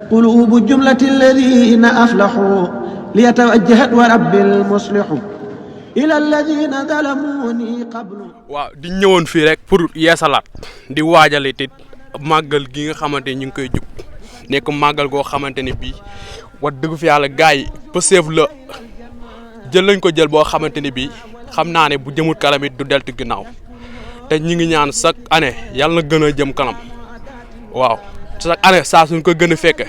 قلوب جملة الذين أفلحوا ليتوجهت ورب المصلح إلى الذين ظلموني قبل. waaw di ñëwoon fii rek pour yeesalaat di waajale te màggal gi nga xamante ni ñu ngi koy jub nekk màggal goo xamante ne bii wax dëgg fi yàlla gars yi pëseef la jël lañ ko jël boo xamante ni bii xam naa ne bu jëmul kanam it du deltu ginnaaw te ñi ngi ñaan chaque année yàlla na gën a jëm kanam waaw chaque année saa suñ ko gën a fekke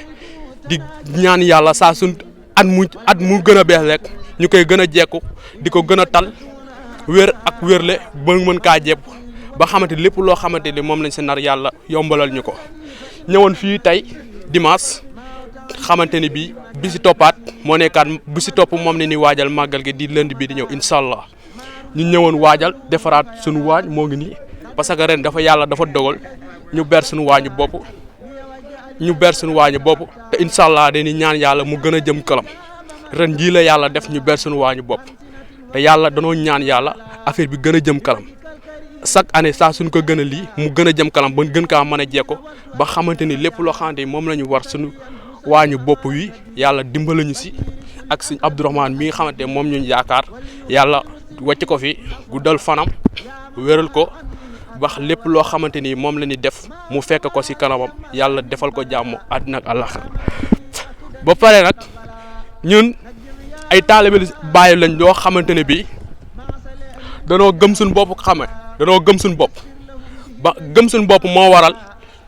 di ñaan yàlla saa suñ at mu gën a bees rek ñu koy gën a jekku di ko gën a tal wér ak wérle ba mën kaa jépp ba xamante lépp loo xamante ni moom lañ si nar yàlla yombalal ñu ko ñëwoon fii tey dimanche xamante ni bii bi si toppaat moo nekkaat bu si topp moom ne ni waajal màggal gi di lundi bii di ñëw incha allah ñu ñëwoon waajal defaraat suñu waañ moo ngi nii parce que ren dafa yàlla dafa dogal ñu ber suñu waañu bopp te incha allah dañuy ñaan yàlla mu gën a jëm kanam ren jii la yàlla def ñu ber suñu waañu bopp te yàlla danoo ñaan yàlla affaire bi gën a jëm kanam chaque année saa suñ ko gën a lii mu gën a jëm kanam ba gën kaa mën a jekko ba xamante ni lépp loo xamante ni moom la ñu war suñu waañu bopp wi yàlla dimbala ñu si ak suñ Abdourahmane mi nga xamante moom ñu yaakaar yàlla wàcc ko fi guddal fanam wéral ko ba lépp loo xamante ni moom la ñuy def mu fekk ko si kanamam yàlla defal ko jàmm àddina ak àllaxira ba pare nag ñun ay taalibe Baay lañ loo xamante ne bii danoo gëm suñu bopp danoo gëm suñu bopp ba gëm suñu bopp moo waral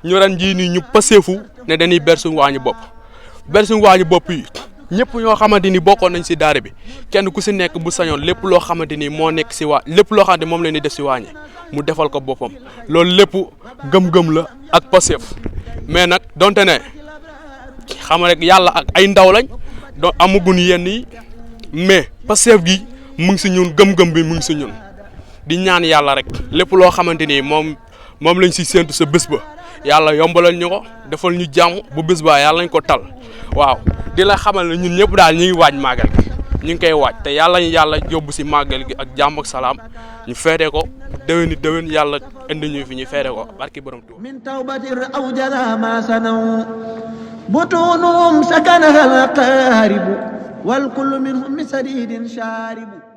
ñu ren jii nii ñu paseefu ne dañuy ber suñu waañu bopp yi ñëpp ñoo xamante ni bokkoon nañ si daara bi kenn ku si nekk bu sañoon lépp loo xamante ni moo nekk si lépp loo xamante moom la ñuy def si waañi mu defal ko boppam loolu lépp gëm-gëm la ak paseef mais nag donte ne xam rek yàlla ak ay ndaw lañ do amaguñ yenn yi mais paseef gi mu ngi si ñun gëm-gëm bi mu ngi si ñun di ñaan yàlla rek lépp loo xamante ni moom lañ si séentu sa bés ba yàlla yombalal ñu ko defal ñu jàmm bu bés ba yàlla nañ ko tal waaw di la xamal ne ñun ñëpp daal ñu ngi waaj màggal gi ñu ngi koy waaj te yàlla ñu yàlla yóbbu si màggal gi ak jàmm ak salaam ñu feete ko déwén yàlla indi ñu fi ñu feete ko barki borom Tuuba min tawbatir aw jara ma sanaw butunum sakanaha al qaaribu wal kullu minhum min sadidin shaaribu